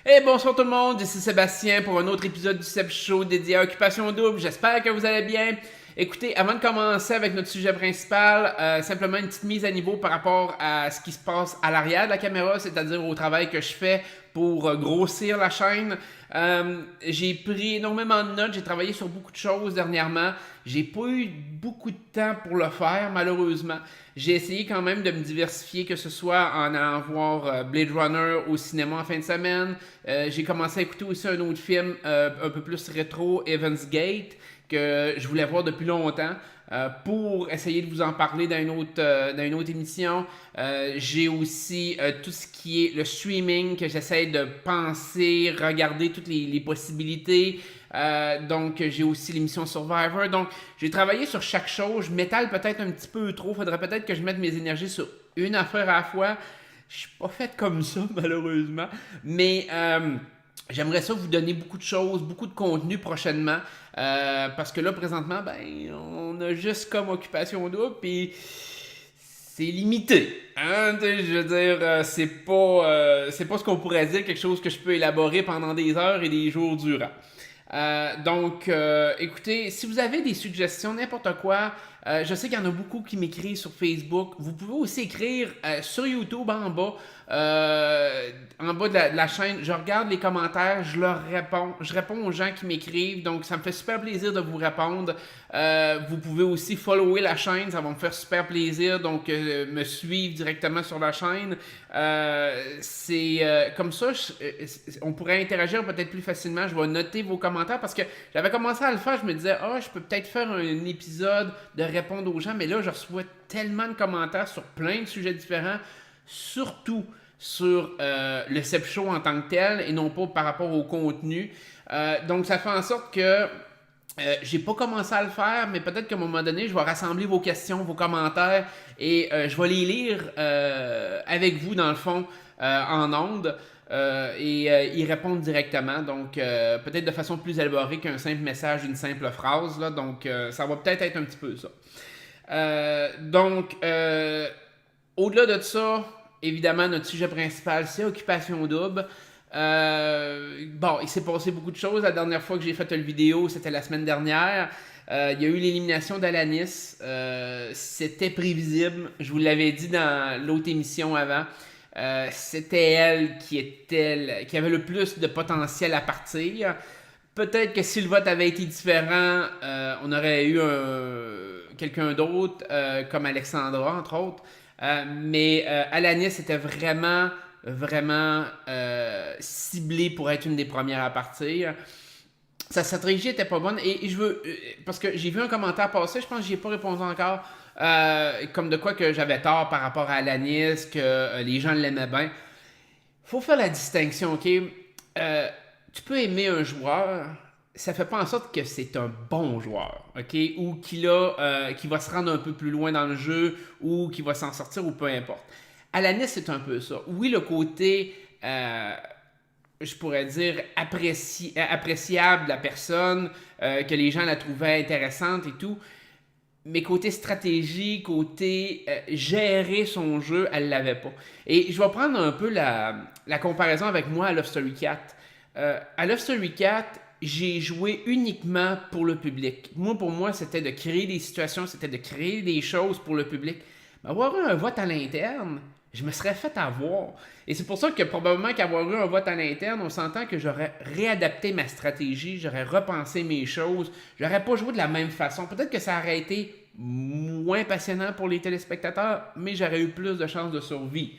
Hey, bonsoir tout le monde, ici Sébastien pour un autre épisode du Seb Show dédié à Occupation Double. J'espère que vous allez bien. Écoutez, avant de commencer avec notre sujet principal, simplement une petite mise à niveau par rapport à ce qui se passe à l'arrière de la caméra, c'est-à-dire au travail que je fais pour grossir la chaîne. J'ai pris énormément de notes, j'ai travaillé sur beaucoup de choses dernièrement. J'ai pas eu beaucoup de temps pour le faire, malheureusement. J'ai essayé quand même de me diversifier, que ce soit en allant voir Blade Runner au cinéma en fin de semaine. J'ai commencé à écouter aussi un autre film un peu plus rétro, Heaven's Gate, que je voulais voir depuis longtemps. Pour essayer de vous en parler dans une autre émission. J'ai aussi tout ce qui est le streaming, que j'essaie de penser, regarder toutes les possibilités. Donc, j'ai aussi l'émission Survivor. Donc, j'ai travaillé sur chaque chose. Je m'étale peut-être un petit peu trop. Faudrait peut-être que je mette mes énergies sur une affaire à la fois. Je suis pas fait comme ça, malheureusement. Mais j'aimerais ça vous donner beaucoup de choses, beaucoup de contenu prochainement. Parce que là, présentement, ben, on a juste comme occupation double, puis c'est limité. Hein? Je veux dire, c'est pas ce qu'on pourrait dire, quelque chose que je peux élaborer pendant des heures et des jours durant. Écoutez, si vous avez des suggestions, n'importe quoi, je sais qu'il y en a beaucoup qui m'écrivent sur Facebook. Vous pouvez aussi écrire sur YouTube en bas de la chaîne. Je regarde les commentaires, je leur réponds. Je réponds aux gens qui m'écrivent, donc ça me fait super plaisir de vous répondre. Vous pouvez aussi follower la chaîne, ça va me faire super plaisir. Donc, me suivre directement sur la chaîne. Comme ça, on pourrait interagir peut-être plus facilement. Je vais noter vos commentaires parce que j'avais commencé à le faire. Je me disais, je peux peut-être faire un épisode de répondre aux gens, mais là, je reçois tellement de commentaires sur plein de sujets différents, surtout sur le Seb Show en tant que tel et non pas par rapport au contenu. Donc, ça fait en sorte que j'ai pas commencé à le faire, mais peut-être qu'à un moment donné, je vais rassembler vos questions, vos commentaires et je vais les lire avec vous, dans le fond, en ondes. Y répondre directement, donc peut-être de façon plus élaborée qu'un simple message, une simple phrase, là, donc ça va peut-être être un petit peu ça. Au-delà de ça, évidemment, notre sujet principal, c'est Occupation Double. Il s'est passé beaucoup de choses. La dernière fois que j'ai fait une vidéo, c'était la semaine dernière. Il y a eu l'élimination d'Alanis. C'était prévisible. Je vous l'avais dit dans l'autre émission avant. C'était elle qui avait le plus de potentiel à partir. Peut-être que si le vote avait été différent, on aurait eu quelqu'un d'autre, comme Alexandra, entre autres. Mais Alanis était vraiment ciblée pour être une des premières à partir. Sa stratégie était pas bonne et je veux parce que j'ai vu un commentaire passer, je pense que j'y ai pas répondu encore, comme de quoi que j'avais tort par rapport à Alanis, que les gens l'aimaient bien. Faut faire la distinction, ok? Tu peux aimer un joueur, ça fait pas en sorte que c'est un bon joueur, ok? Ou qu'il va se rendre un peu plus loin dans le jeu, ou qu'il va s'en sortir, ou peu importe. Alanis, c'est un peu ça. Oui, le côté, je pourrais dire, appréciable de la personne, que les gens la trouvaient intéressante et tout, mais côté stratégie, côté gérer son jeu, elle l'avait pas. Et je vais prendre un peu la comparaison avec moi à Love Story 4. À Love Story 4, j'ai joué uniquement pour le public. Pour moi, c'était de créer des situations, c'était de créer des choses pour le public. Mais avoir eu un vote à l'interne, je me serais fait avoir. Et c'est pour ça que probablement qu'avoir eu un vote à l'interne, on s'entend que j'aurais réadapté ma stratégie, j'aurais repensé mes choses, j'aurais pas joué de la même façon. Peut-être que ça aurait été moins passionnant pour les téléspectateurs, mais j'aurais eu plus de chances de survie.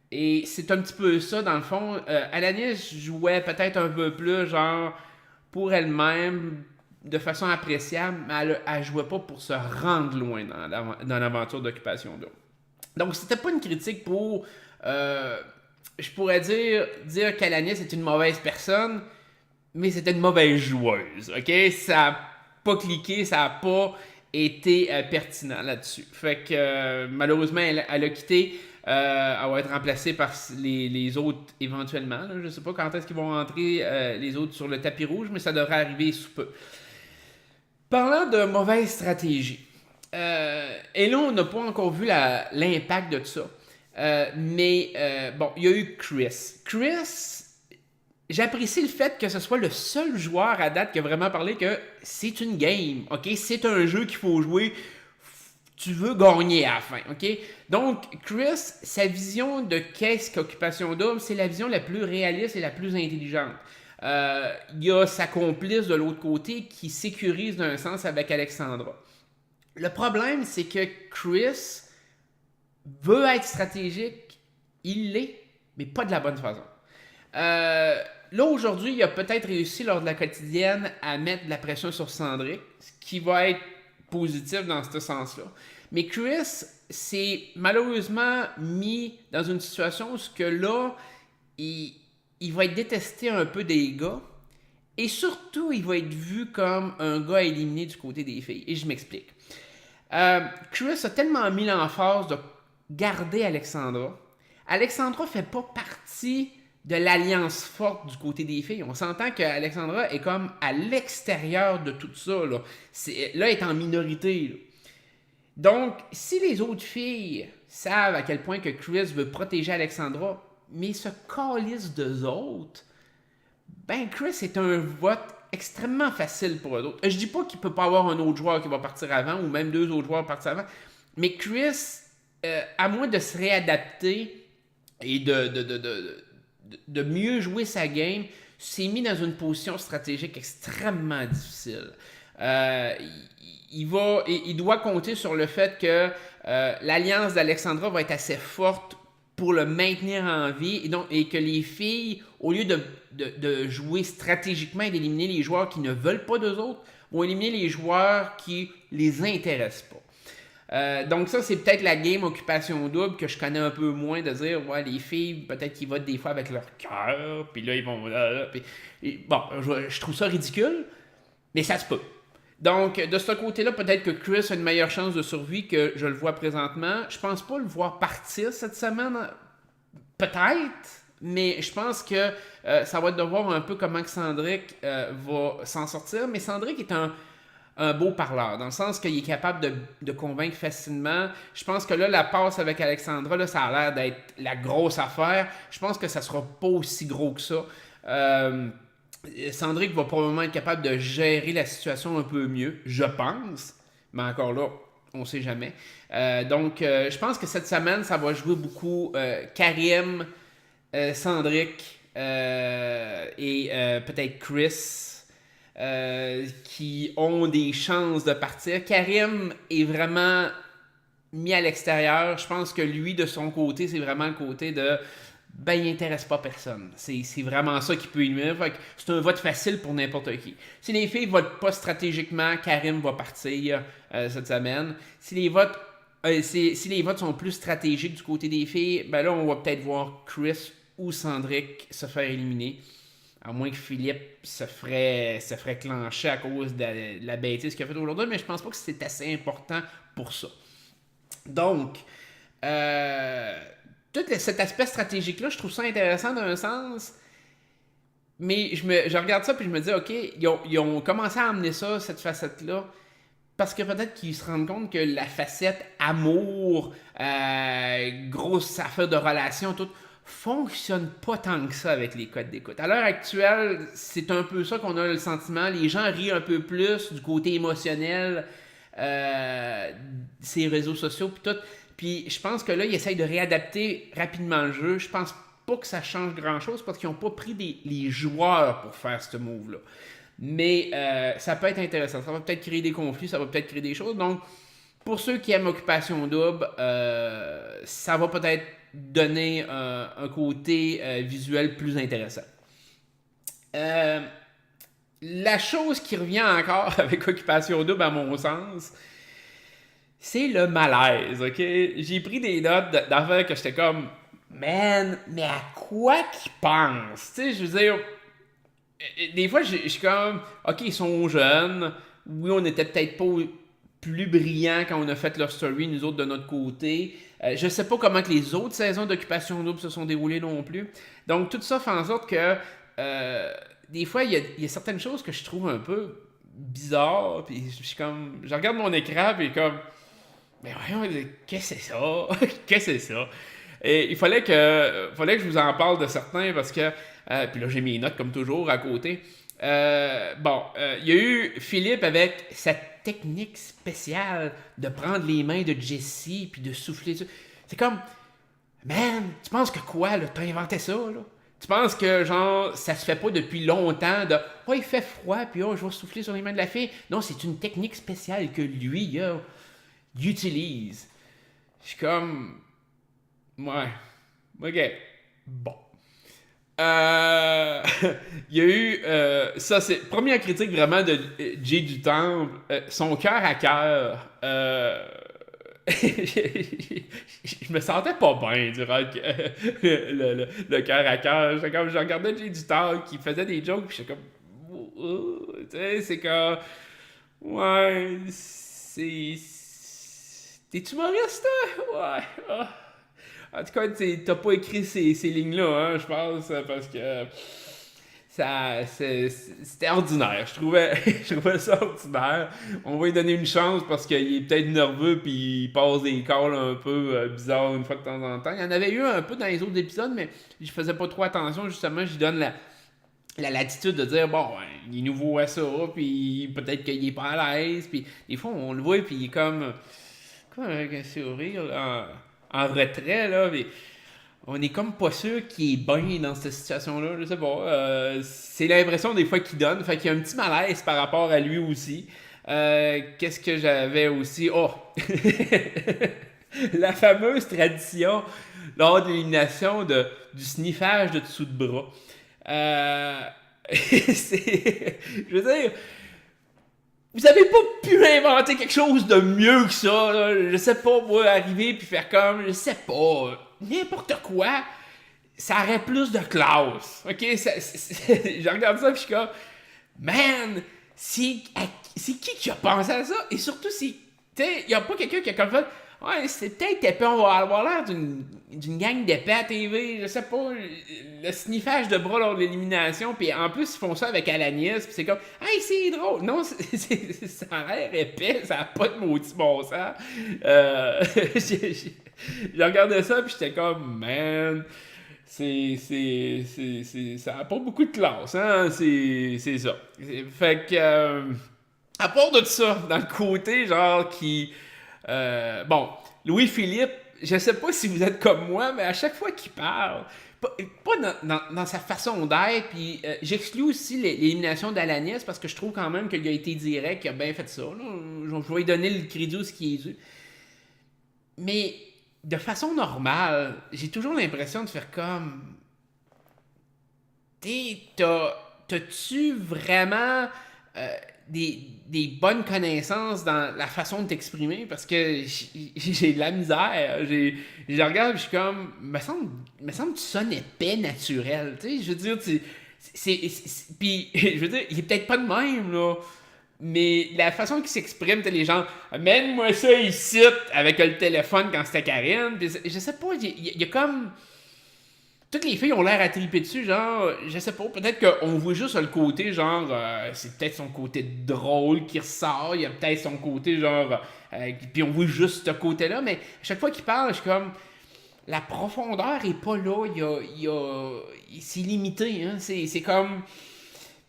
Et c'est un petit peu ça, dans le fond. Alanis jouait peut-être un peu plus, genre, pour elle-même, de façon appréciable, mais elle jouait pas pour se rendre loin dans l'aventure d'Occupation Double. Donc, c'était pas une critique pour, je pourrais dire qu'Alanis est une mauvaise personne, mais c'était une mauvaise joueuse, ok? Ça a pas cliqué, ça a pas été pertinent là-dessus. Fait que malheureusement, elle a quitté. Elle va être remplacée par les autres éventuellement. Là. Je sais pas quand est-ce qu'ils vont rentrer les autres sur le tapis rouge, mais ça devrait arriver sous peu. Parlant de mauvaise stratégie, et là, on n'a pas encore vu l'impact de tout ça. Il y a eu Chris. Chris, j'apprécie le fait que ce soit le seul joueur à date qui a vraiment parlé que c'est une game, ok? C'est un jeu qu'il faut jouer, tu veux gagner à la fin, ok? Donc, Chris, sa vision de qu'est-ce qu'Occupation Double, c'est la vision la plus réaliste et la plus intelligente. Il y a sa complice de l'autre côté qui sécurise d'un sens avec Alexandra. Le problème, c'est que Chris veut être stratégique, il l'est, mais pas de la bonne façon. Là, aujourd'hui, il a peut-être réussi lors de la quotidienne à mettre de la pression sur Cendric, ce qui va être positif dans ce sens-là. Mais Chris s'est malheureusement mis dans une situation où que là, il va être détesté un peu des gars. Et surtout, il va être vu comme un gars éliminé du côté des filles. Et je m'explique. Chris a tellement mis l'emphase de garder Alexandra. Alexandra fait pas partie de l'alliance forte du côté des filles. On s'entend qu'Alexandra est comme à l'extérieur de tout ça. Là, elle est en minorité. Là. Donc, si les autres filles savent à quel point que Chris veut protéger Alexandra, mais se calissent d'eux autres, ben Chris est un vote extrêmement facile pour eux autres. Je dis pas qu'il peut pas avoir un autre joueur qui va partir avant, ou même deux autres joueurs partir avant, mais Chris, à moins de se réadapter et de mieux jouer sa game, s'est mis dans une position stratégique extrêmement difficile. Il doit compter sur le fait que l'alliance d'Alexandra va être assez forte pour le maintenir en vie et que les filles, au lieu de jouer stratégiquement et d'éliminer les joueurs qui ne veulent pas d'eux autres, vont éliminer les joueurs qui les intéressent pas. Donc ça, c'est peut-être la game Occupation Double que je connais un peu moins, de dire, ouais, les filles, peut-être qu'ils votent des fois avec leur cœur, puis là, ils vont... bon, je trouve ça ridicule, mais ça se peut. Donc, de ce côté-là, peut-être que Chris a une meilleure chance de survie que je le vois présentement. Je pense pas le voir partir cette semaine. Peut-être, mais je pense que ça va être de voir un peu comment Cendric va s'en sortir. Mais Cendric est un beau parleur, dans le sens qu'il est capable de convaincre facilement. Je pense que là, la passe avec Alexandra, là, ça a l'air d'être la grosse affaire. Je pense que ça sera pas aussi gros que ça. Cendric va probablement être capable de gérer la situation un peu mieux, je pense. Mais encore là, on ne sait jamais. Donc, je pense que cette semaine, ça va jouer beaucoup Karim, Cendric et peut-être Chris qui ont des chances de partir. Karim est vraiment mis à l'extérieur. Je pense que lui, de son côté, c'est vraiment le côté de... ben, il n'intéresse pas personne. C'est vraiment ça qui peut éliminer. C'est un vote facile pour n'importe qui. Si les filles votent pas stratégiquement, Karim va partir cette semaine. Si les votes sont plus stratégiques du côté des filles, ben là, on va peut-être voir Chris ou Cendric se faire éliminer. À moins que Philippe se ferait clencher à cause de la bêtise qu'il a faite aujourd'hui, mais je pense pas que c'est assez important pour ça. Donc, tout cet aspect stratégique-là, je trouve ça intéressant d'un sens, mais je regarde ça puis je me dis, OK, ils ont commencé à amener ça, cette facette-là, parce que peut-être qu'ils se rendent compte que la facette amour, grosse affaire de relation, tout, fonctionne pas tant que ça avec les codes d'écoute. À l'heure actuelle, c'est un peu ça qu'on a le sentiment. Les gens rient un peu plus du côté émotionnel, ces réseaux sociaux puis tout. Puis je pense que là, ils essayent de réadapter rapidement le jeu. Je pense pas que ça change grand-chose parce qu'ils n'ont pas pris les joueurs pour faire ce move-là. Mais ça peut être intéressant. Ça va peut-être créer des conflits, ça va peut-être créer des choses. Donc, pour ceux qui aiment Occupation Double, ça va peut-être donner un côté visuel plus intéressant. La chose qui revient encore avec Occupation Double, à mon sens, c'est le malaise, ok? J'ai pris des notes d'affaires que j'étais comme, man, mais à quoi qu'ils pensent? Tu sais, je veux dire, des fois, je suis comme, ok, ils sont jeunes, oui, on était peut-être pas plus brillants quand on a fait leur story, nous autres de notre côté. Je sais pas comment que les autres saisons d'Occupation Double se sont déroulées non plus. Donc, tout ça fait en sorte que, des fois, il y a certaines choses que je trouve un peu bizarres, puis je suis comme, je regarde mon écran, puis comme, mais voyons, qu'est-ce que c'est ça? Qu'est-ce que c'est ça? Et il fallait que je vous en parle de certains parce que Puis là, j'ai mes notes comme toujours à côté. Il y a eu Philippe avec sa technique spéciale de prendre les mains de Jesse puis de souffler dessus. C'est comme, man, tu penses que quoi, là, t'as inventé ça, là? Tu penses que, genre, ça se fait pas depuis longtemps de, oh, il fait froid, puis oh, je vais souffler sur les mains de la fille. Non, c'est une technique spéciale que lui, il utilise. Je suis comme, ouais, ok, bon. Il y a eu ça, c'est première critique vraiment de Jay du Temple, son cœur à cœur. Je me sentais pas bien durant le cœur à cœur. J'étais comme, je regardais Jay du Temple qui faisait des jokes, puis j'étais comme, tu sais, c'est comme, ouais, t'es humoriste, toi? Ouais. Ah. En tout cas, t'as pas écrit ces lignes-là, hein, je pense, parce que c'était ordinaire. Je trouvais ça ordinaire. On va lui donner une chance parce qu'il est peut-être nerveux puis il passe des calls un peu bizarres une fois de temps en temps. Il y en avait eu un peu dans les autres épisodes, mais je faisais pas trop attention. Justement, je lui donne la latitude de dire, bon, il est nouveau à ça, puis peut-être qu'il est pas à l'aise, puis des fois, on le voit, puis il est comme avec un sourire, là, en retrait, là, mais on est comme pas sûr qu'il est bien dans cette situation-là, je sais pas. C'est l'impression des fois qu'il donne, fait qu'il y a un petit malaise par rapport à lui aussi. Qu'est-ce que j'avais aussi? Oh! La fameuse tradition lors de l'élimination du sniffage de dessous de bras. Je veux dire, vous avez pas pu inventer quelque chose de mieux que ça, là. Je sais pas, moi, arriver puis faire comme, je sais pas, n'importe quoi, ça aurait plus de classe. Ok? Je regarde ça puis je suis comme, man, c'est qui a pensé à ça? Et surtout, tu sais, y a pas quelqu'un qui a comme fait, ouais, c'est peut-être épais, on va avoir l'air d'une gang d'épais à TV, je sais pas, le sniffage de bras lors de l'élimination, puis en plus ils font ça avec Alanis, puis c'est comme, hey, c'est drôle, non, ça a l'air épais, ça a pas de maudit bon sens. J'ai regardé ça, puis j'étais comme, man, ça a pas beaucoup de classe, hein, c'est ça. Fait que, à part de ça, dans le côté, genre, Louis-Philippe, je sais pas si vous êtes comme moi, mais à chaque fois qu'il parle, pas dans sa façon d'être, puis j'exclus aussi l'élimination d'Alanis parce que je trouve quand même qu'il a été direct, qu'il a bien fait ça. Là. Je vais lui donner le crédit ce qui est dû. Mais de façon normale, j'ai toujours l'impression de faire comme. T'as-tu vraiment des bonnes connaissances dans la façon de t'exprimer? Parce que j'ai de la misère. Je regarde et je suis comme, me semble que tu sonnes épais naturel. Tu sais, je veux dire, puis, je veux dire, il est peut-être pas de même, là. Mais la façon qu'il s'exprime, les gens, amène-moi ça ici, avec le téléphone quand c'était Karine. Puis, je sais pas, il y a comme. Toutes les filles ont l'air à triper dessus, genre, je sais pas, peut-être qu'on voit juste le côté, genre, c'est peut-être son côté drôle qui ressort, il y a peut-être son côté, genre, puis on voit juste ce côté-là, mais à chaque fois qu'il parle, je suis comme, la profondeur est pas là, c'est limité, hein, c'est comme,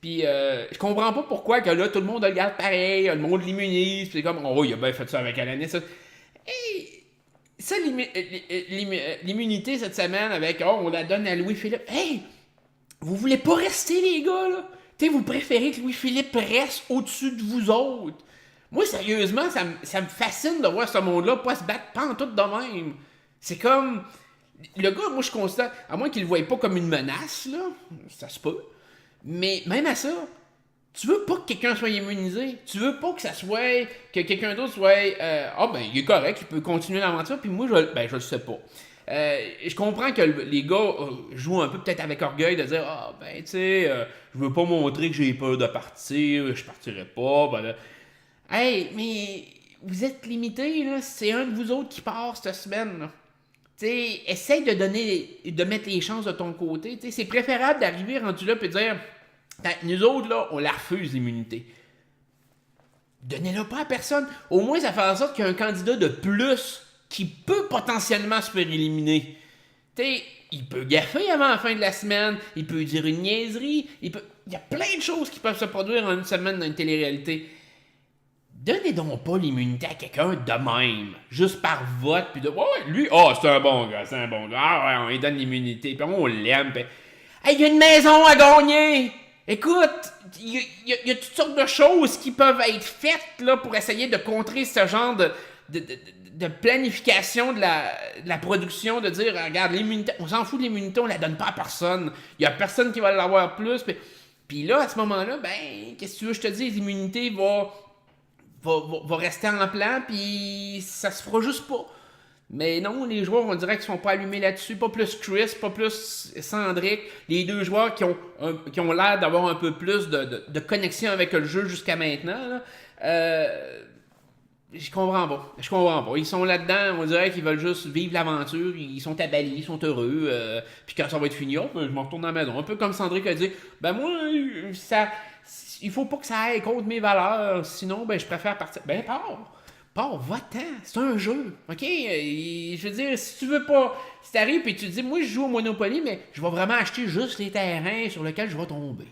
puis je comprends pas pourquoi que là, tout le monde le regarde pareil, le monde l'immunise, puis c'est comme, oh, il a bien fait ça avec Alanis, ça. Hey, ça, l'immunité cette semaine avec on la donne à Louis-Philippe. Hey! Vous voulez pas rester, les gars, là? T'sais, vous préférez que Louis-Philippe reste au-dessus de vous autres. Moi, sérieusement, ça me fascine de voir ce monde-là pas se battre pantoute de même. C'est comme. Le gars, moi, je constate, à moins qu'il le voie pas comme une menace, là, ça se peut. Mais même à ça, tu veux pas que quelqu'un soit immunisé. Tu veux pas que ça soit. Que quelqu'un d'autre soit. Il est correct, il peut continuer l'aventure, puis moi, je le sais pas. Je comprends que les gars jouent un peu peut-être avec orgueil de dire tu sais, je veux pas montrer que j'ai peur de partir, je partirai pas. Hey, mais vous êtes limité, là. C'est un de vous autres qui part cette semaine, là. T'sais, essaye de mettre les chances de ton côté. T'sais, c'est préférable d'arriver rendu là et de dire nous autres, là, on la refuse, l'immunité. Donnez-la pas à personne. Au moins, ça fait en sorte qu'il y a un candidat de plus qui peut potentiellement se faire éliminer. sais, il peut gaffer avant la fin de la semaine, il peut dire une niaiserie, il y a plein de choses qui peuvent se produire en une semaine dans une télé-réalité. Donnez donc pas l'immunité à quelqu'un de même, juste par vote, puis de, ouais, lui, c'est un bon gars, ah ouais, on lui donne l'immunité, puis on l'aime, puis, hey, il y a une maison à gagner! Écoute, il y a toutes sortes de choses qui peuvent être faites là, pour essayer de contrer ce genre de planification de la production, de dire, regarde, l'immunité, on s'en fout de l'immunité, on la donne pas à personne. Il y a personne qui va l'avoir plus. Puis là, à ce moment-là, ben, qu'est-ce que tu veux, je te dis, l'immunité va rester en plan, puis ça se fera juste pas. Mais non, les joueurs, on dirait qu'ils sont pas allumés là-dessus. Pas plus Chris, pas plus Cendric. Les deux joueurs qui ont l'air d'avoir un peu plus de connexion avec le jeu jusqu'à maintenant. Là. Je comprends pas. Ils sont là-dedans, on dirait qu'ils veulent juste vivre l'aventure. Ils sont abali, ils sont heureux. Puis quand ça va être fini, je me retourne à la maison. Un peu comme Cendric a dit, ben moi, il faut pas que ça aille contre mes valeurs. Sinon, ben je préfère partir. Ben va-t'en, c'est un jeu, ok? Je veux dire, si tu veux pas, si t'arrives et tu te dis, moi je joue au Monopoly, mais je vais vraiment acheter juste les terrains sur lesquels je vais tomber.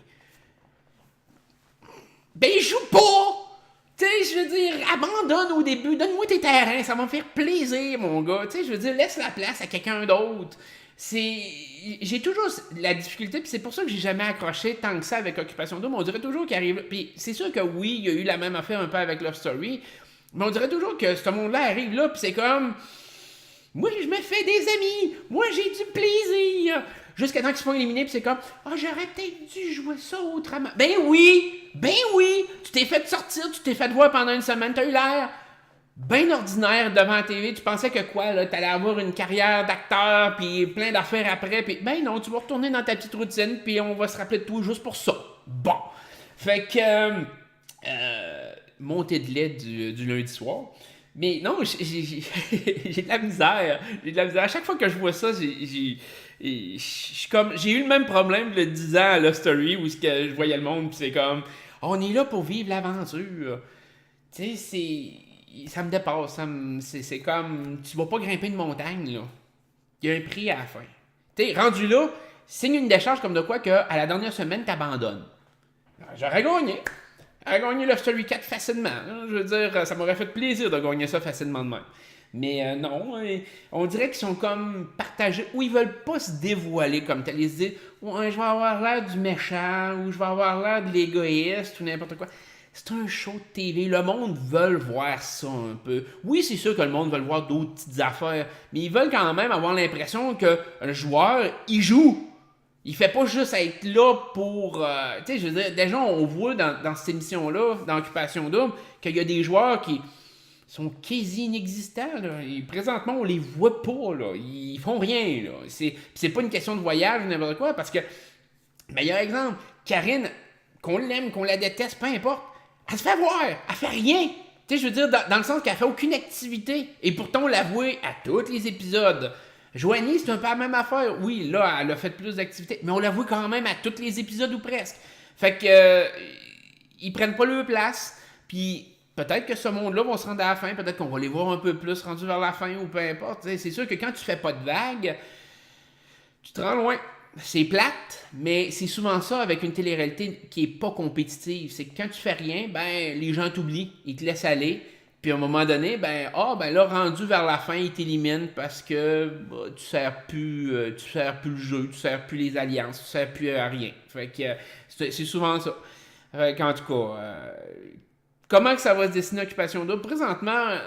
Ben joue pas! Tu sais, je veux dire, abandonne au début, donne-moi tes terrains, ça va me faire plaisir, mon gars. Tu sais, je veux dire, laisse la place à quelqu'un d'autre. J'ai toujours la difficulté, puis c'est pour ça que j'ai jamais accroché tant que ça avec Occupation Double. On dirait toujours qu'il arrive, puis c'est sûr que oui, il y a eu la même affaire un peu avec Love Story, mais on dirait toujours que ce monde-là arrive là, puis c'est comme, moi je me fais des amis, moi j'ai du plaisir, jusqu'à temps qu'ils se font éliminer, puis c'est comme, j'aurais peut-être dû jouer ça autrement. Ben oui, tu t'es fait sortir, tu t'es fait voir pendant une semaine, t'as eu l'air bien ordinaire devant la TV, tu pensais que quoi, là, t'allais avoir une carrière d'acteur, puis plein d'affaires après, puis ben non, tu vas retourner dans ta petite routine, puis on va se rappeler de toi juste pour ça. Bon. Fait que, montée de lait du lundi soir. Mais non, j'ai de la misère. À chaque fois que je vois ça, j'ai eu le même problème le 10 ans à Love Story où je voyais le monde, puis c'est comme, on est là pour vivre l'aventure. Tu sais, ça me dépasse. C'est comme, tu vas pas grimper une montagne, là. Il y a un prix à la fin. Tu sais, rendu là, signe une décharge comme de quoi qu'à la dernière semaine, t'abandonnes. J'aurais gagné. J'aurais gagné Love Story 4 facilement. Je veux dire, ça m'aurait fait plaisir de gagner ça facilement de même. Mais non, on dirait qu'ils sont comme partagés, ou ils veulent pas se dévoiler comme tel. Ils se disent, ouais, je vais avoir l'air du méchant, ou je vais avoir l'air de l'égoïste, ou n'importe quoi. C'est un show de TV. Le monde veut voir ça un peu. Oui, c'est sûr que le monde veut voir d'autres petites affaires, mais ils veulent quand même avoir l'impression que le joueur, il joue. Il fait pas juste être là pour... tu sais, je veux dire, déjà, on voit dans cette émission-là, dans Occupation Double, qu'il y a des joueurs qui sont quasi inexistants. Là. Et présentement, on les voit pas. Là. Ils font rien. Là. C'est pas une question de voyage ou n'importe quoi, parce que, meilleur exemple, Karine, qu'on l'aime, qu'on la déteste, peu importe, elle se fait voir, elle fait rien. Tu sais, je veux dire, dans le sens qu'elle fait aucune activité. Et pourtant, on la voit à tous les épisodes. Joanie, c'est un peu la même affaire. Oui, là, elle a fait plus d'activités, mais on la voit quand même à tous les épisodes ou presque. Fait que, ils prennent pas leur place, puis peut-être que ce monde-là va se rendre à la fin, peut-être qu'on va les voir un peu plus rendus vers la fin, ou peu importe. T'sais, c'est sûr que quand tu fais pas de vagues, tu te rends loin. C'est plate, mais c'est souvent ça avec une télé-réalité qui est pas compétitive. C'est que quand tu fais rien, ben les gens t'oublient, ils te laissent aller. Puis à un moment donné, ben là, rendu vers la fin, ils t'éliminent parce que tu sers plus le jeu, tu sers plus les alliances, tu sers plus à rien. Fait que c'est souvent ça. Fait qu'en tout cas, comment que ça va se dessiner Occupation Double? Présentement,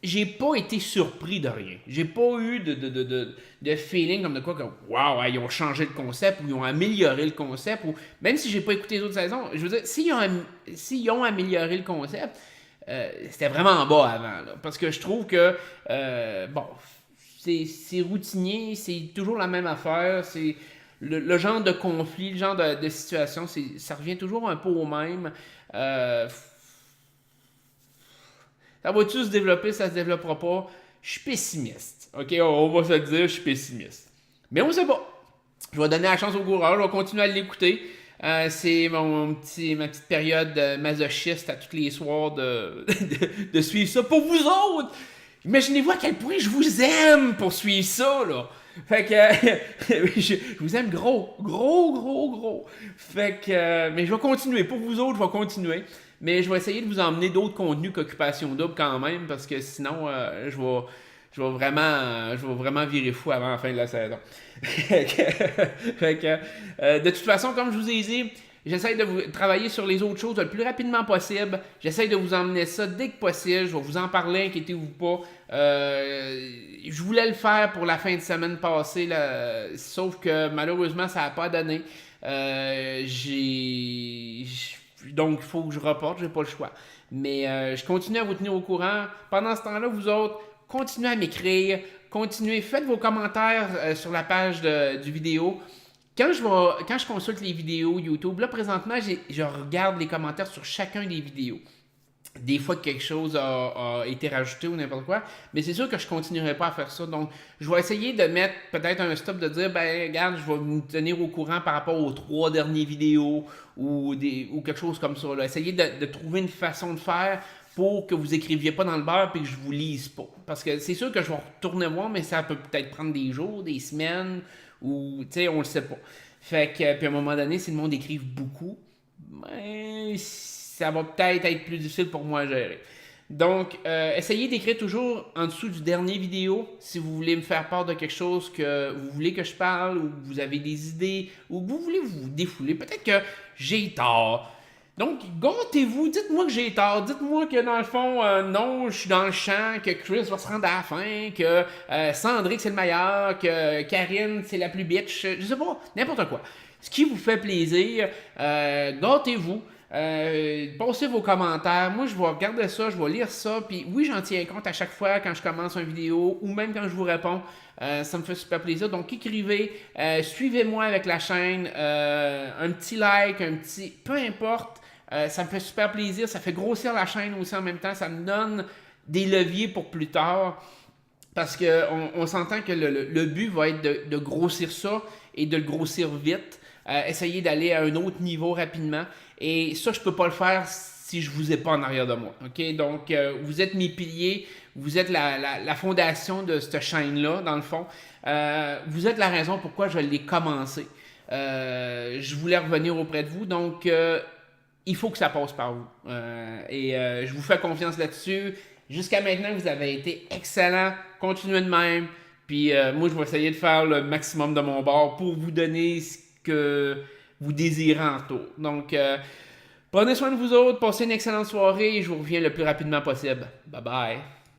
j'ai pas été surpris de rien. J'ai pas eu de feeling comme de quoi que waouh, ils ont changé le concept ou ils ont amélioré le concept ou même si j'ai pas écouté les autres saisons, je veux dire, s'ils ont amélioré le concept, c'était vraiment bas avant, là, parce que je trouve que c'est routinier, c'est toujours la même affaire, c'est le genre de conflit, le genre de situation, ça revient toujours un peu au même. Ça va-tu se développer, ça se développera pas? Je suis pessimiste. OK, on va se le dire, je suis pessimiste. Mais on sait pas. Je vais donner la chance au coureur, je vais continuer à l'écouter. C'est ma petite période masochiste à tous les soirs de suivre ça pour vous autres. Imaginez-vous à quel point je vous aime pour suivre ça, là. Fait que je vous aime gros, gros, gros, gros. Fait que mais je vais continuer. Pour vous autres, je vais continuer. Mais je vais essayer de vous emmener d'autres contenus qu'Occupation Double quand même, parce que sinon, je vais vraiment virer fou avant la fin de la saison. Fait que, de toute façon, comme je vous ai dit, j'essaie de vous travailler sur les autres choses le plus rapidement possible. J'essaie de vous emmener ça dès que possible. Je vais vous en parler, inquiétez-vous pas. Je voulais le faire pour la fin de semaine passée, là, sauf que malheureusement, ça n'a pas donné. Donc, il faut que je reporte, j'ai pas le choix. Mais je continue à vous tenir au courant. Pendant ce temps-là, vous autres, continuez à m'écrire. Continuez, faites vos commentaires sur la page du vidéo. Quand je consulte les vidéos YouTube, là présentement, je regarde les commentaires sur chacun des vidéos. Des fois que quelque chose a été rajouté ou n'importe quoi, mais c'est sûr que je continuerai pas à faire ça. Donc, je vais essayer de mettre peut-être un stop, de dire, ben regarde, je vais vous tenir au courant par rapport aux 3 dernières vidéos ou quelque chose comme ça. Là. Essayer de trouver une façon de faire pour que vous écriviez pas dans le beurre et que je vous lise pas. Parce que c'est sûr que je vais retourner voir, mais ça peut peut-être prendre des jours, des semaines, ou tu sais, on le sait pas. Fait que, puis à un moment donné, si le monde écrive beaucoup, ben, ça va peut-être être plus difficile pour moi à gérer. Donc, essayez d'écrire toujours en dessous du dernier vidéo si vous voulez me faire part de quelque chose que vous voulez que je parle, ou vous avez des idées, ou vous voulez vous défouler. Peut-être que j'ai tort. Donc, gâtez-vous, dites-moi que j'ai tort, dites-moi que dans le fond, non, je suis dans le champ, que Chris va se rendre à la fin, que Cendrick c'est le meilleur, que Karine c'est la plus bitch, je sais pas, n'importe quoi. Ce qui vous fait plaisir, gâtez-vous. Posez vos commentaires. Moi, je vais regarder ça, je vais lire ça. Puis oui, j'en tiens compte à chaque fois quand je commence une vidéo ou même quand je vous réponds. Ça me fait super plaisir. Donc, écrivez, suivez-moi avec la chaîne. Un petit like, un petit... Peu importe. Ça me fait super plaisir. Ça fait grossir la chaîne aussi en même temps. Ça me donne des leviers pour plus tard. Parce qu'on s'entend que le but va être de grossir ça et de le grossir vite. Essayer d'aller à un autre niveau rapidement. Et ça, je peux pas le faire si je vous ai pas en arrière de moi. OK? Donc, vous êtes mes piliers. Vous êtes la fondation de cette chaîne-là, dans le fond. Vous êtes la raison pourquoi je l'ai commencé. Je voulais revenir auprès de vous. Donc, il faut que ça passe par vous. Je vous fais confiance là-dessus. Jusqu'à maintenant, vous avez été excellent. Continuez de même. Puis moi, je vais essayer de faire le maximum de mon bord pour vous donner ce que vous désirez en retour. Donc, prenez soin de vous autres. Passez une excellente soirée et je vous reviens le plus rapidement possible. Bye bye.